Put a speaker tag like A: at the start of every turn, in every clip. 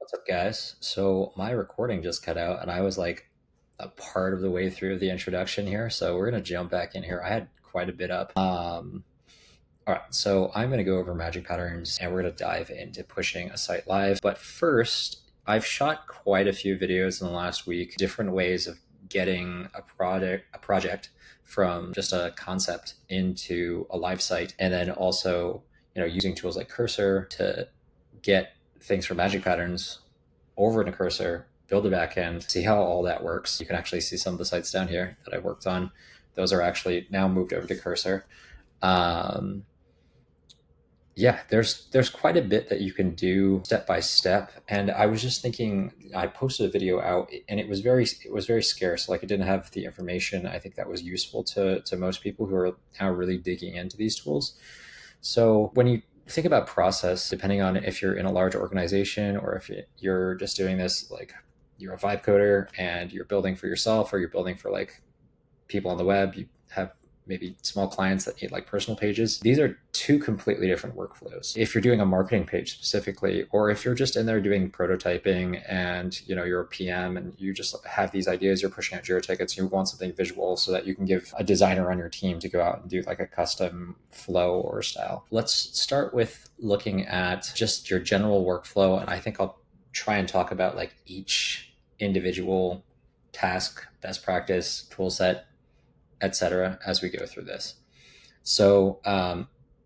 A: What's up, guys? So my recording just cut out, and I was like a part of the way through the introduction here. So we're gonna jump back in here. I had quite a bit up. All right, so I'm gonna go over magic patterns, and we're gonna dive into pushing a site live. But first, I've shot quite a few videos in the last week, different ways of getting a project from just a concept into a live site, and then also using tools like Cursor to get things from magic patterns over in a cursor, build a backend, see how all that works. You can actually see some of the sites down here that I've worked on. Those are actually now moved over to cursor. Um, yeah, there's quite a bit that you can do step by step. And I was just thinking, I posted a video out, and it was very scarce. Like, it didn't have the information I think that was useful to most people who are now really digging into these tools. So when you think about process, depending on if you're in a large organization or if you're just doing this, like you're a vibe coder and you're building for yourself, or you're building for like people on the web, you have maybe small clients that need like personal pages. These are two completely different workflows. If you're doing a marketing page specifically, or if you're just in there doing prototyping and you're a PM and you just have these ideas, you're pushing out Jira tickets, you want something visual so that you can give a designer on your team to go out and do like a custom flow or style. Let's start with looking at just your general workflow. And I think I'll try and talk about like each individual task, best practice, tool set, etc. as we go through this. So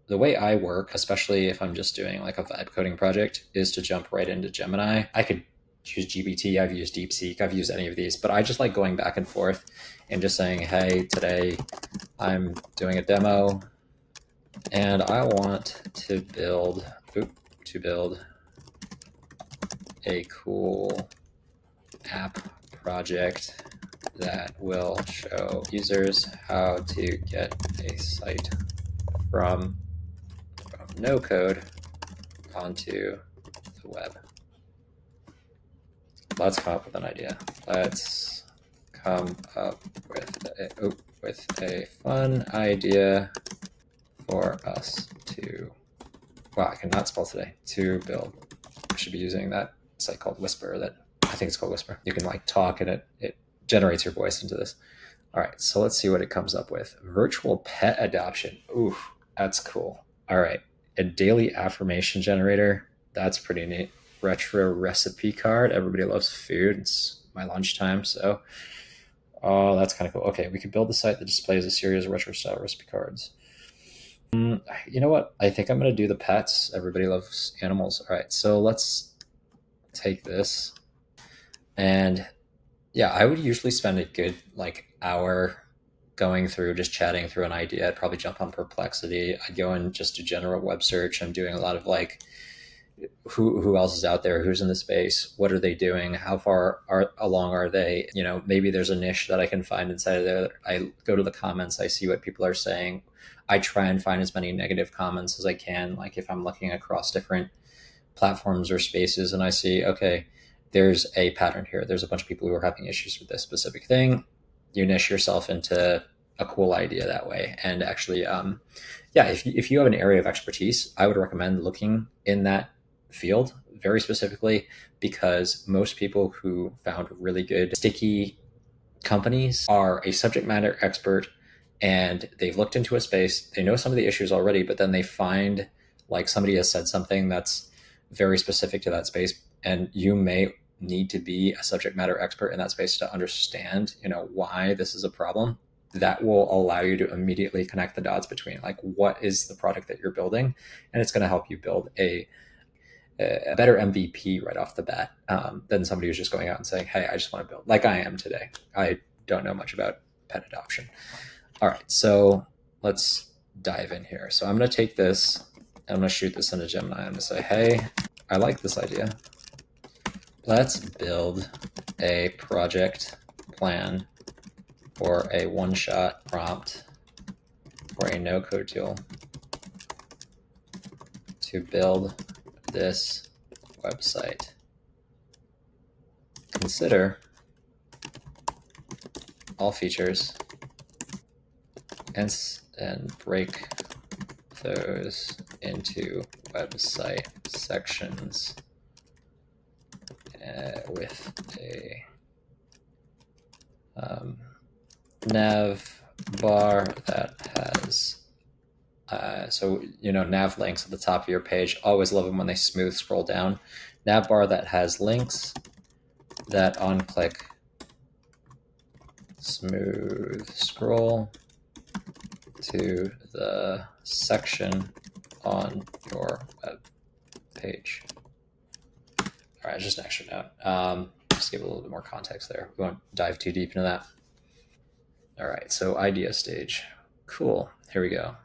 A: the way I work, especially if I'm just doing like a vibe coding project, is to jump right into Gemini. I could use GPT, I've used DeepSeek, I've used any of these, but I just like going back and forth and just saying, hey, today I'm doing a demo and I want to build a cool app project that will show users how to get a site from no code onto the web. Let's come up with an idea. Let's come up with a fun idea for us to, wow, I cannot spell today, to build. I should be using that site called Whisper, that I think it's called Whisper. You can like talk and it generates your voice into this. All right, so let's see what it comes up with. Virtual pet adoption. Ooh, that's cool. All right, a daily affirmation generator. That's pretty neat. Retro recipe card. Everybody loves food. It's my lunchtime, so oh, that's kind of cool. Okay, we could build a site that displays a series of retro style recipe cards. You know what? I think I'm going to do the pets. Everybody loves animals. All right, so let's take this. And yeah, I would usually spend a good like hour going through, just chatting through an idea. I'd probably jump on Perplexity. I'd go and just do general web search. I'm doing a lot of like, who else is out there, who's in the space, what are they doing, how far along are they, maybe there's a niche that I can find inside of there. I go to the comments, I see what people are saying. I try and find as many negative comments as I can, like if I'm looking across different platforms or spaces and I see, okay, there's a pattern here, there's a bunch of people who are having issues with this specific thing. You niche yourself into a cool idea that way. And actually, yeah, if you have an area of expertise, I would recommend looking in that field very specifically, because most people who found really good sticky companies are a subject matter expert, and they've looked into a space, they know some of the issues already, but then they find like somebody has said something that's very specific to that space, and you may need to be a subject matter expert in that space to understand why this is a problem. That will allow you to immediately connect the dots between like what is the product that you're building, and it's going to help you build a better MVP right off the bat, than somebody who's just going out and saying, hey, I just want to build, like I am today. I don't know much about pet adoption. All right, so let's dive in here. So I'm going to take this, I'm going to shoot this into Gemini. I'm going to say, hey, I like this idea. Let's build a project plan for a one-shot prompt for a no-code tool to build this website. Consider all features and break those into website sections with a nav bar that has, so, nav links at the top of your page. Always love them when they smooth scroll down. Nav bar that has links that on click smooth scroll to the section on your web page. All right, just an extra note. Just give it a little bit more context there. We won't dive too deep into that. All right, so idea stage. Cool, here we go.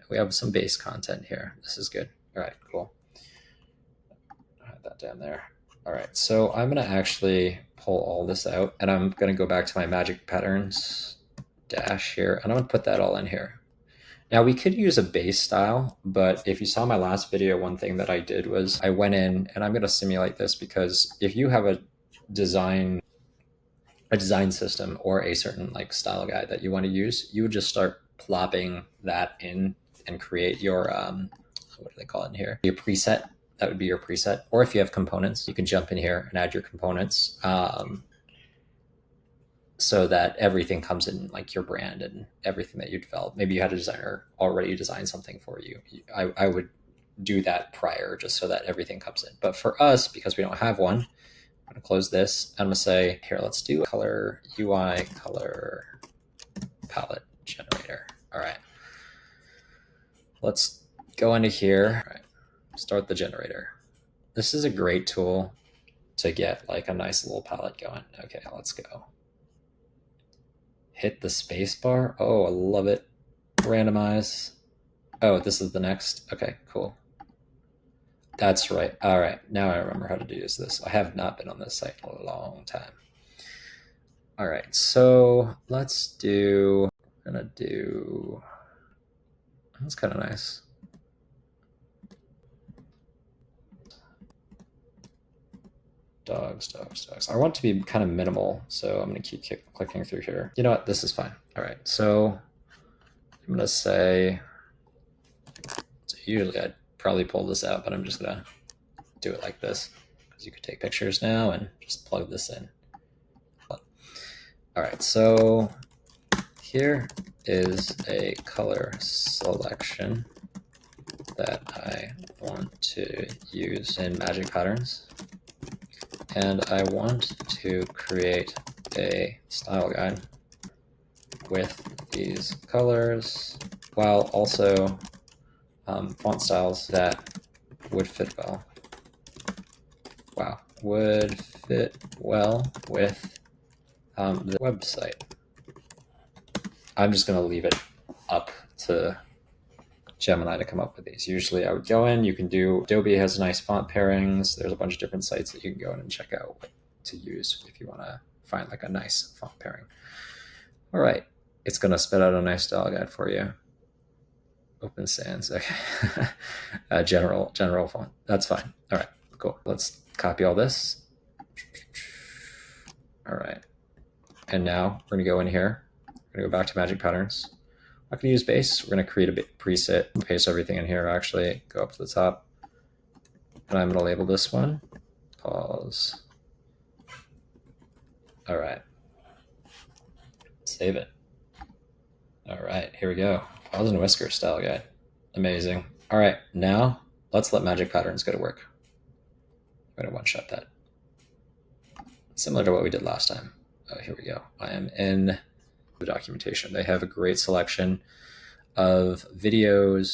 A: We have some base content here. This is good. All right, cool. Add that down there. All right, so I'm gonna actually pull all this out and I'm gonna go back to my MagicPatterns dash here and I'm gonna put that all in here. Now we could use a base style, but if you saw my last video, one thing that I did was I went in and I'm gonna simulate this because if you have a design system or a certain like style guide that you want to use, you would just start plopping that in and create your, what do they call it in here? Your preset. That would be your preset. Or if you have components, you can jump in here and add your components so that everything comes in like your brand and everything that you develop. Maybe you had a designer already design something for you. I would do that prior just so that everything comes in. But for us, because we don't have one, I'm gonna close this. I'm gonna say, here, let's do color UI color palette generator. All right. Let's go into here. All right. Start the generator. This is a great tool to get like a nice little palette going. Okay, let's go. Hit the space bar. Oh, I love it. Randomize. Oh, this is the next. Okay, cool. That's right. All right, now I remember how to use this. I have not been on this site in a long time. All right, so let's do, I'm gonna do, that's kind of nice. Dogs. I want to be kind of minimal, so I'm going to keep clicking through here. You know what? This is fine. All right, so I'm going to say, so usually I'd probably pull this out, but I'm just going to do it like this because you could take pictures now and just plug this in. All right, so here is a color selection that I want to use in MagicPatterns. And I want to create a style guide with these colors while also font styles that would fit well. Wow, would fit well with the website. I'm just going to leave it up to Gemini to come up with these. Usually I would go in, you can do, Adobe has nice font pairings. There's a bunch of different sites that you can go in and check out what to use if you want to find like a nice font pairing. All right, it's going to spit out a nice style guide for you. Open sans, okay. General font, that's fine. All right, cool. Let's copy all this. All right, and now we're gonna go in here. We're gonna go back to MagicPatterns. I'm not gonna use base. We're gonna create a preset, paste everything in here, actually, go up to the top. And I'm gonna label this one, pause. All right, save it. All right, here we go. Paws and whiskers style guide. Amazing. All right, now let's let MagicPatterns go to work. I'm gonna one-shot that. Similar to what we did last time. Oh, here we go. I am in the documentation. They have a great selection of videos,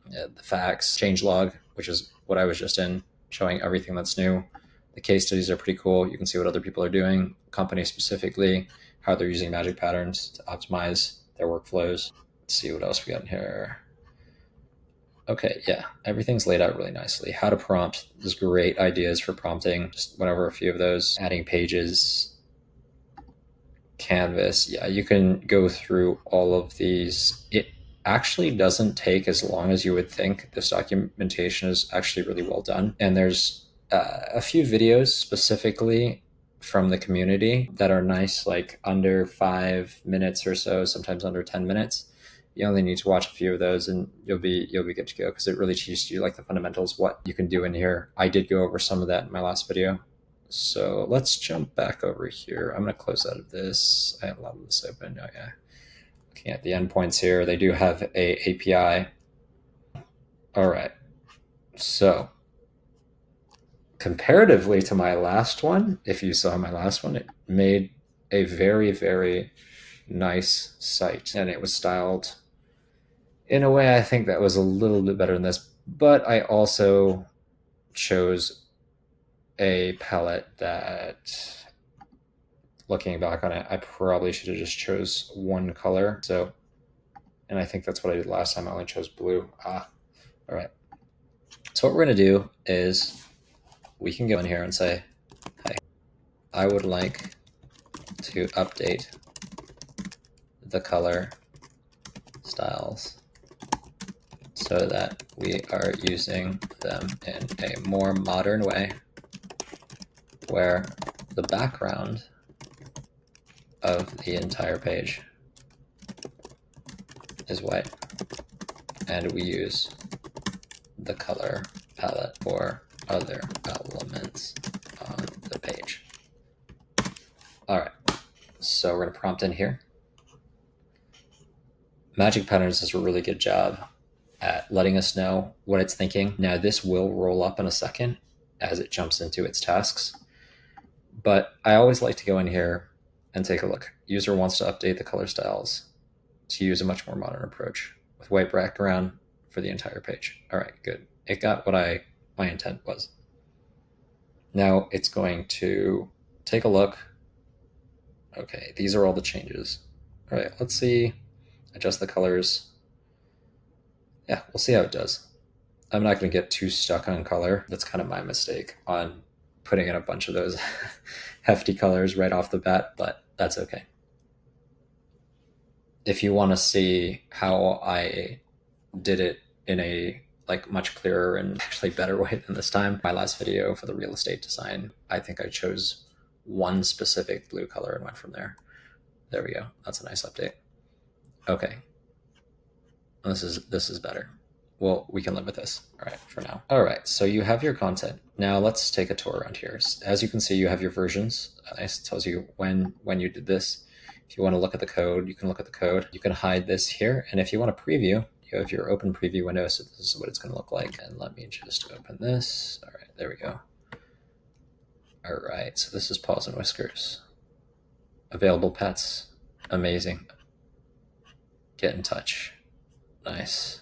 A: the facts, changelog, which is what I was just in, showing everything that's new. The case studies are pretty cool. You can see what other people are doing, companies specifically, how they're using MagicPatterns to optimize their workflows. Let's see what else we got in here. Okay, yeah, everything's laid out really nicely. How to prompt, there's great ideas for prompting. Just went over a few of those, adding pages, canvas. Yeah, you can go through all of these. It actually doesn't take as long as you would think. This documentation is actually really well done. And there's a few videos specifically from the community that are nice, like under 5 minutes or so, sometimes under 10 minutes. You only need to watch a few of those and you'll be good to go, because it really teaches you like the fundamentals, what you can do in here. I did go over some of that in my last video. So let's jump back over here. I'm going to close out of this. I have a lot of this open. Oh yeah. Looking at the endpoints here, they do have a API. All right. So comparatively to my last one, if you saw my last one, it made a very, very nice site, and it was styled in a way I think that was a little bit better than this. But I also chose a palette that, looking back on it, I probably should have just chose one color. So, and I think that's what I did last time. I only chose blue. All right. So what we're going to do is we can go in here and say, hey, I would like to update the color styles so that we are using them in a more modern way, where the background of the entire page is white, and we use the color palette for other elements on the page. All right, so we're going to prompt in here. MagicPatterns does a really good job at letting us know what it's thinking. Now this will roll up in a second as it jumps into its tasks, but I always like to go in here and take a look. User wants to update the color styles to use a much more modern approach with white background for the entire page. All right, good. It got what my intent was. Now it's going to take a look. Okay, these are all the changes. All right, let's see, adjust the colors. Yeah, we'll see how it does. I'm not going to get too stuck on color. That's kind of my mistake on putting in a bunch of those hefty colors right off the bat, but that's okay. If you want to see how I did it in a much clearer and actually better way than this time, my last video for the real estate design, I think I chose one specific blue color and went from there. There we go. That's a nice update. Okay. This is better. Well, we can live with this. All right, for now. All right, so you have your content. Now let's take a tour around here. As you can see, you have your versions. It tells you when you did this. If you want to look at the code, you can look at the code. You can hide this here. And if you want to preview, you have your open preview window. So this is what it's going to look like. And let me just open this. All right, there we go. All right, so this is Paws and Whiskers. Available pets. Amazing. Get in touch. Nice.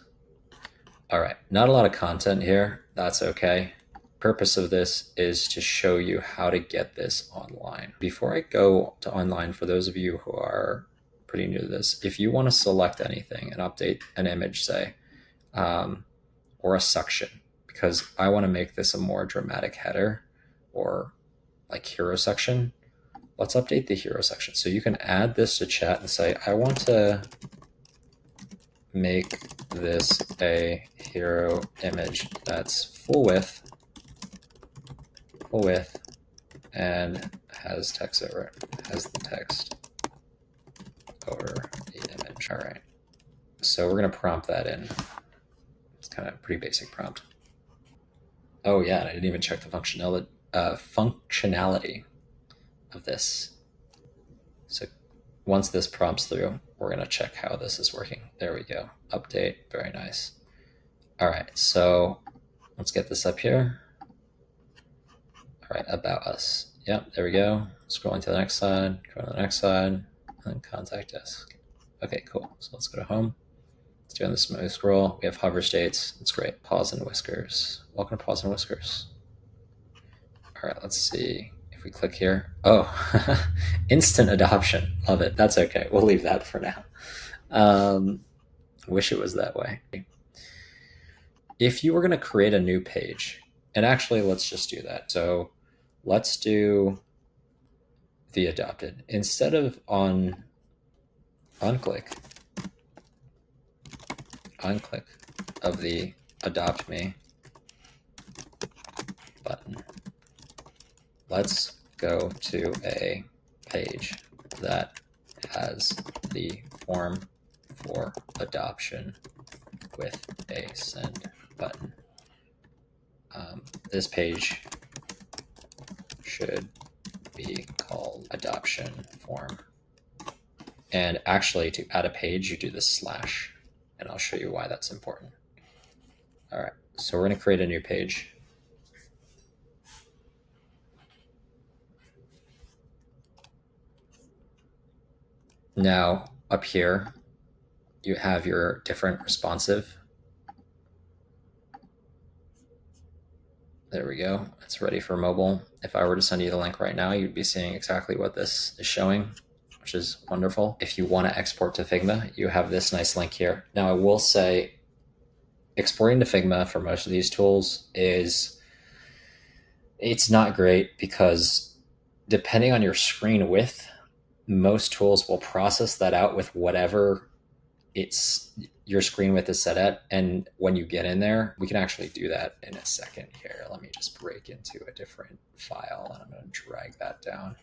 A: All right, not a lot of content here. That's okay. Purpose of this is to show you how to get this online. Before I go to online, for those of you who are pretty new to this, if you want to select anything and update an image, say, or a section, because I want to make this a more dramatic header or like hero section, let's update the hero section. So you can add this to chat and say, I want to make this a hero image that's full width and has text over it, has the text over the image. All right, so we're going to prompt that in. It's kind of a pretty basic prompt. Oh yeah, I didn't even check the functionality of this. So once this prompts through, we're going to check how this is working. There we go. Update. Very nice. All right, so let's get this up here. All right, about us. Yep, there we go. Scrolling to the next side, go to the next side, and contact us. Okay, cool. So let's go to home. Let's do the smooth scroll. We have hover states. It's great. Paws and Whiskers. Welcome to Paws and Whiskers. All right, let's see. If we click here, oh, instant adoption. Love it. That's okay. We'll leave that for now. Wish it was that way. If you were going to create a new page, and actually let's just do that. So let's do the adopted. Instead of on click of the adopt me button, let's go to a page that has the form for adoption with a send button. This page should be called adoption form. And actually, to add a page, you do the slash, and I'll show you why that's important. All right, so we're going to create a new page. Now, up here, you have your different responsive. There we go. It's ready for mobile. If I were to send you the link right now, you'd be seeing exactly what this is showing, which is wonderful. If you want to export to Figma, you have this nice link here. Now, I will say exporting to Figma for most of these tools it's not great because depending on your screen width, most tools will process that out with whatever your screen width is set at. And when you get in there, we can actually do that in a second here. Let me just break into a different file and I'm going to drag that down.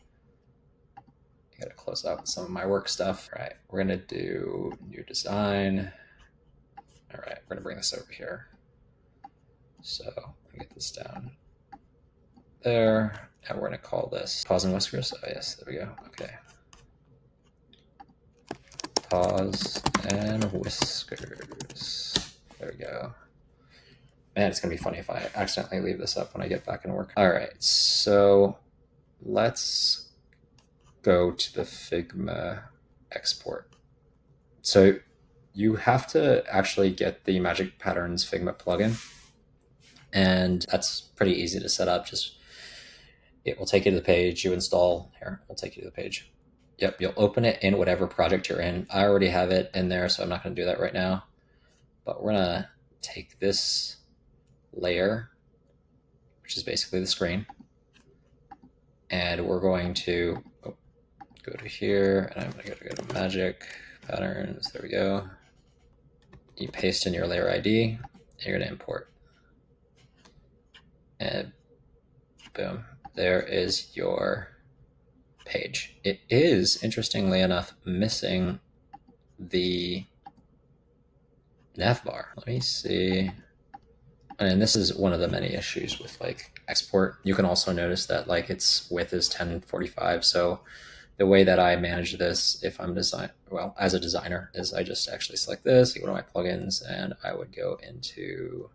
A: I got to close out some of my work stuff. All right, we're going to do new design. All right, we're going to bring this over here. So let me get this down there. And we're going to call this pause and whiskers. Oh, yes, there we go. Okay. Pause and whiskers. There we go. Man, it's going to be funny if I accidentally leave this up when I get back in work. All right, so let's go to the Figma export. So you have to actually get the MagicPatterns Figma plugin, and that's pretty easy to set up. Just it will take you to the page you install. Here, we'll take you to the page. Yep, you'll open it in whatever project you're in. I already have it in there, so I'm not going to do that right now. But we're going to take this layer, which is basically the screen, and we're going to go to here, and I'm going to go to MagicPatterns. There we go. You paste in your layer ID, and you're going to import. And boom, there is your page. It is, interestingly enough, missing the navbar. Let me see. And this is one of the many issues with like export. You can also notice that like its width is 1045. So the way that I manage this, if I'm as a designer, is I just actually select this, go to my plugins, and I would go into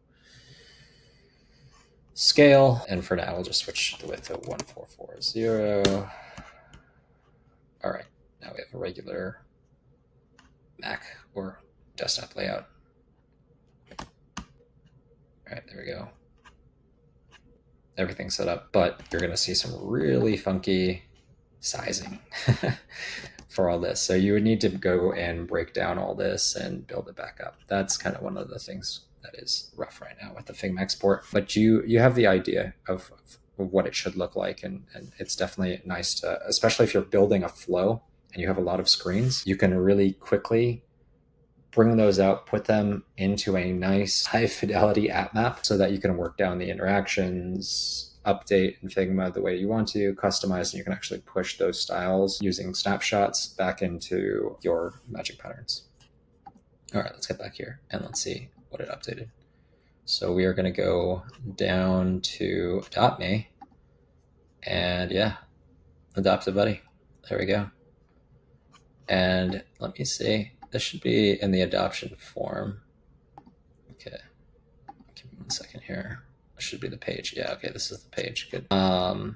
A: scale. And for now, we'll just switch the width to 1440. All right, now we have a regular Mac or desktop layout. All right, there we go. Everything's set up, but you're going to see some really funky sizing for all this. So you would need to go and break down all this and build it back up. That's kind of one of the things that is rough right now with the Figma export. But you have the idea of what it should look like, and it's definitely nice to, especially if you're building a flow and you have a lot of screens, you can really quickly bring those out, put them into a nice high fidelity app map so that you can work down the interactions, update in Figma the way you want to, customize, and you can actually push those styles using snapshots back into your MagicPatterns. All right, let's get back here and let's see what it updated. So we are going to go down to adopt me, and yeah, adopt a buddy. There we go. And let me see. This should be in the adoption form. Okay. Give me 1 second here. This should be the page. Yeah, okay, this is the page. Good. All right,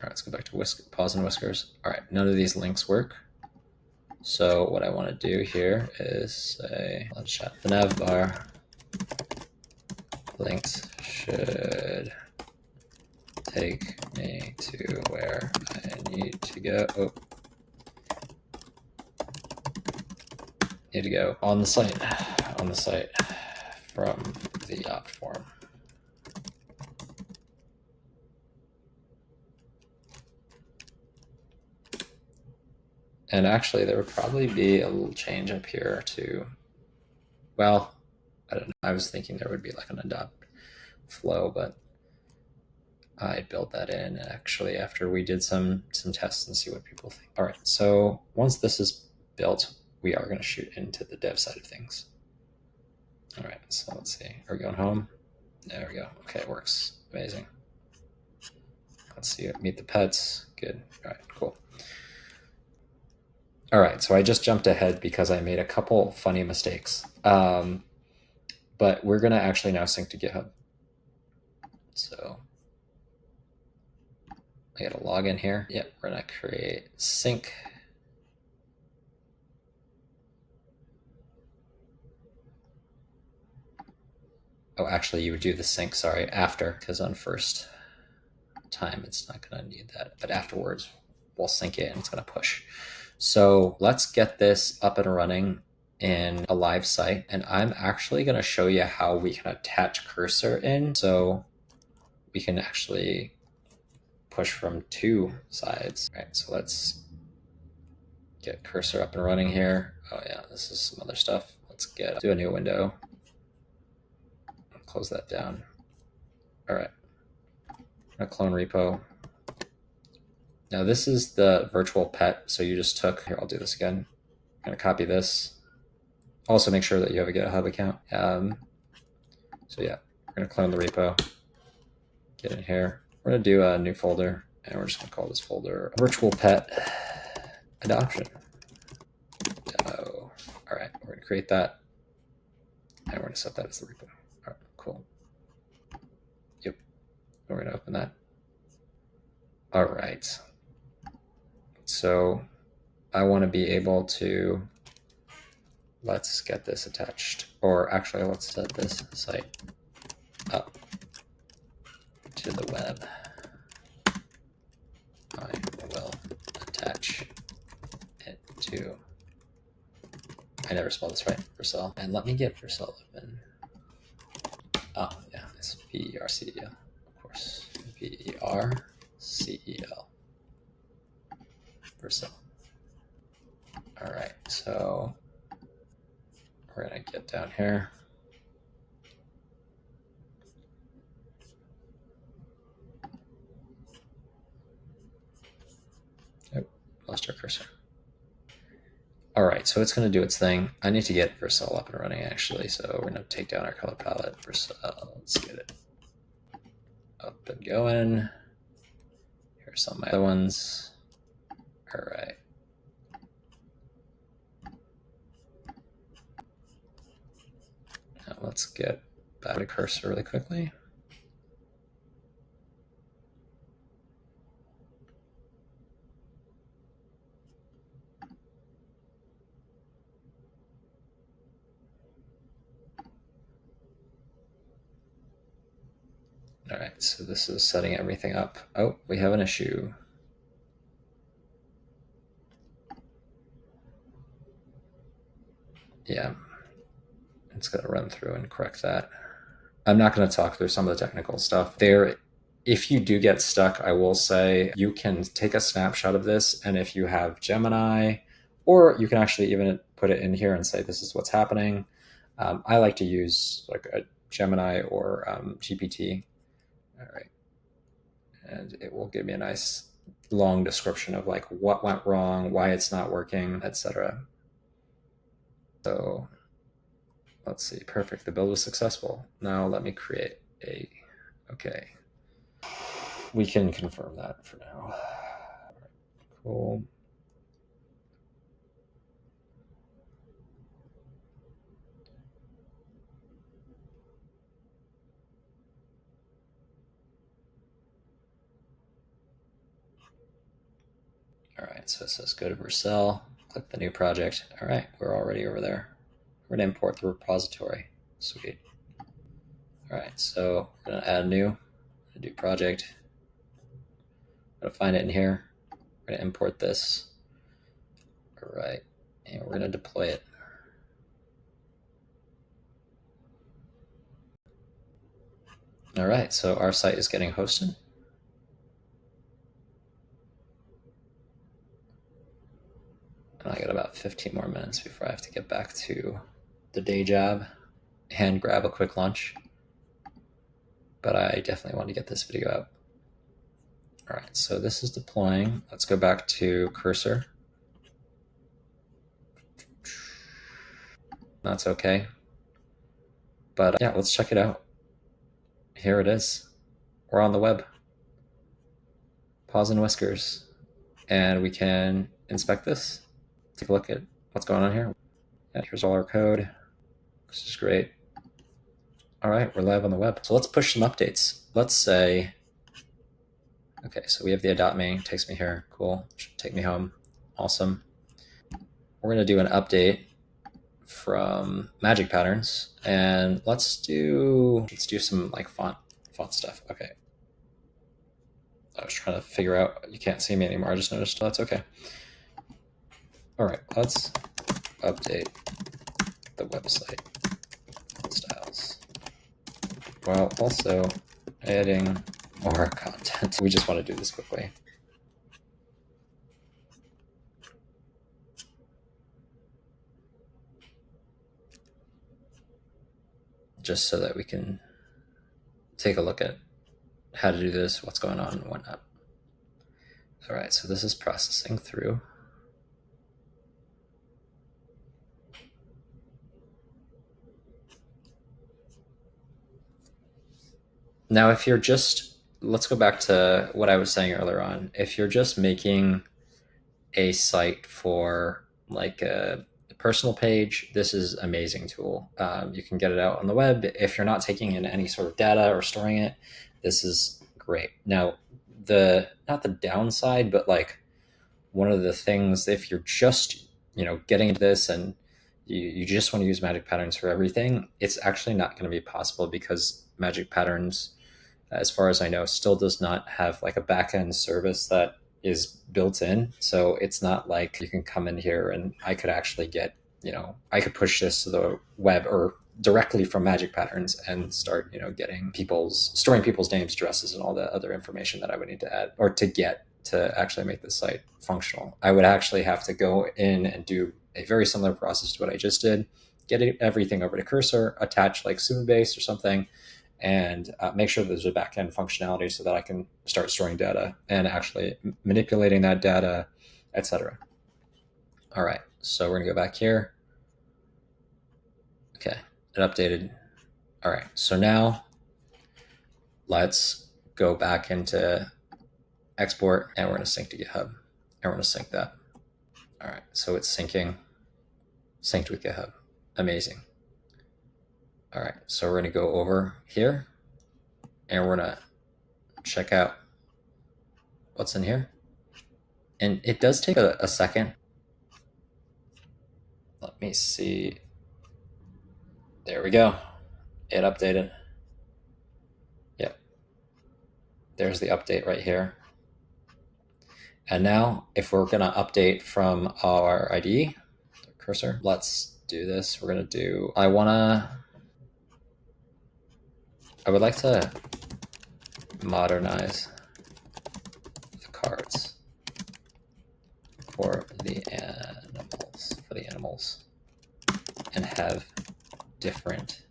A: let's go back to pause and whiskers. All right, none of these links work. So what I want to do here is say, let's chat the nav bar. Links should take me to where I need to go. Oh. Need to go on the site from the opt form. And actually, there would probably be a little change up here too. Well, I don't know. I was thinking there would be like an adopt flow, but I built that in actually after we did some tests and see what people think. All right, so once this is built, we are going to shoot into the dev side of things. All right, so let's see. Are we going home? There we go. Okay, it works. Amazing. Let's see it. Meet the pets. Good. All right, cool. All right, so I just jumped ahead because I made a couple funny mistakes. But we're going to actually now sync to GitHub. So I got to log in here. Yep, we're going to create sync. Oh, actually, you would do the sync, sorry, after, because on first time, it's not going to need that. But afterwards, we'll sync it and it's going to push. So let's get this up and running in a live site. And I'm actually going to show you how we can attach cursor in. So we can actually push from two sides. All right, so let's get cursor up and running here. Oh yeah, this is some other stuff. Let's do a new window. Close that down. All right, I'm gonna clone repo. Now this is the virtual pet. So you just took, here, I'll do this again. I'm gonna copy this. Also make sure that you have a GitHub account. So yeah, we're gonna clone the repo, get in here. We're gonna do a new folder and we're just gonna call this folder virtual pet adoption demo. All right, we're gonna create that and we're gonna set that as the repo. All right, cool. Yep, we're gonna open that. All right, so I wanna be able to, let's get this attached, or actually let's set this site up to the web. I will attach it to, I never spelled this right, Vercel. And let me get Vercel open. Oh yeah, it's V-E-R-C-E-L, of course. V-E-R-C-E-L, Vercel. All right, so we're gonna get down here. Oh, lost our cursor. All right, so it's going to do its thing. I need to get Vercel up and running, actually. So we're going to take down our color palette. Vercel, let's get it up and going. Here's some of my other ones. All right. Now let's get back to cursor really quickly. All right, so this is setting everything up. Oh, we have an issue. Yeah, it's going to run through and correct that. I'm not going to talk through some of the technical stuff there. If you do get stuck, I will say you can take a snapshot of this, and if you have Gemini, or you can actually even put it in here and say this is what's happening. I like to use like a Gemini or GPT. All right, and it will give me a nice long description of like what went wrong, why it's not working, etc. So let's see, perfect. The build was successful. Now let me create a, okay. We can confirm that for now. Cool. All right, so it says go to Vercel, click the new project. All right, we're already over there. We're gonna import the repository. Sweet. All right, so we're gonna add a new, do project. I'm gonna find it in here. We're gonna import this. All right, and we're gonna deploy it. All right, so our site is getting hosted. And I got about 15 more minutes before I have to get back to the day job and grab a quick lunch. But I definitely want to get this video out. All right, so this is deploying. Let's go back to cursor. That's okay. But yeah, let's check it out. Here it is. We're on the web. Paws and whiskers. And we can inspect this. Take a look at what's going on here. Yeah, here's all our code. This is great. All right, we're live on the web. So let's push some updates. Let's say, okay, so we have the adopt me, takes me here. Cool. Should take me home. Awesome. We're going to do an update from MagicPatterns, and let's do some like font stuff. Okay. I was trying to figure out, you can't see me anymore. I just noticed. That's okay. All right, let's update the website styles while also adding more content. We just want to do this quickly. Just so that we can take a look at how to do this, what's going on, and whatnot. All right, so this is processing through. Now, if you're just, let's go back to what I was saying earlier on. If you're just making a site for like a personal page, this is an amazing tool. You can get it out on the web. If you're not taking in any sort of data or storing it, this is great. Now, not the downside, but like one of the things, if you're just getting into this and you just want to use MagicPatterns for everything, it's actually not going to be possible because MagicPatterns, as far as I know, still does not have like a backend service that is built in. So it's not like you can come in here and I could actually get, I could push this to the web or directly from MagicPatterns and start, storing people's names, addresses, and all the other information that I would need to add or to get to actually make the site functional. I would actually have to go in and do a very similar process to what I just did, get everything over to Cursor, attach like Supabase or something, and make sure there's a backend functionality so that I can start storing data and actually manipulating that data, etc. All right, so we're gonna go back here. Okay, it updated. All right, so now let's go back into export and we're gonna sync to GitHub and we're gonna sync that. All right, so it's synced with GitHub. Amazing. All right, so we're gonna go over here and we're gonna check out what's in here. And it does take a second. Let me see. There we go. It updated. Yep. There's the update right here. And now if we're gonna update from our IDE, cursor, let's do this. We're gonna do, I would like to modernize the cards for the animals and have different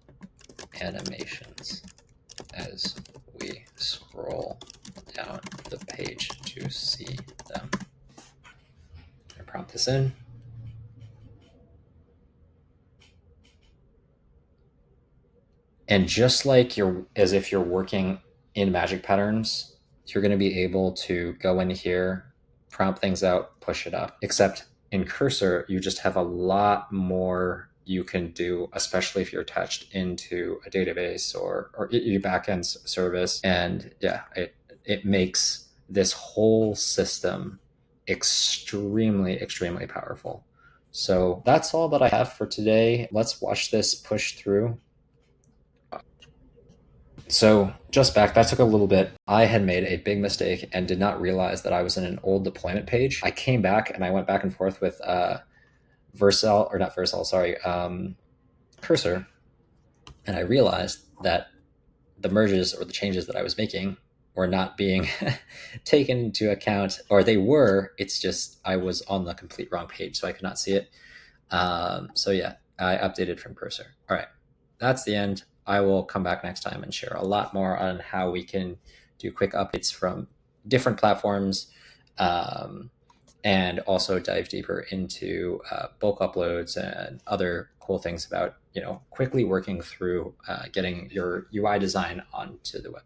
A: animations as we scroll down the page to see them. I prompt this in. And just like as if you're working in MagicPatterns, you're going to be able to go in here, prompt things out, push it up. Except in Cursor, you just have a lot more you can do, especially if you're attached into a database or your backend service. And yeah, it makes this whole system extremely, extremely powerful. So that's all that I have for today. Let's watch this push through. So just back, that took a little bit. I had made a big mistake and did not realize that I was in an old deployment page. I came back and I went back and forth with Cursor, and I realized that the merges or the changes that I was making were not being taken into account, or they were. It's just I was on the complete wrong page, so I could not see it. So yeah, I updated from Cursor. All right, that's the end. I will come back next time and share a lot more on how we can do quick updates from different platforms, and also dive deeper into bulk uploads and other cool things about quickly working through getting your UI design onto the web.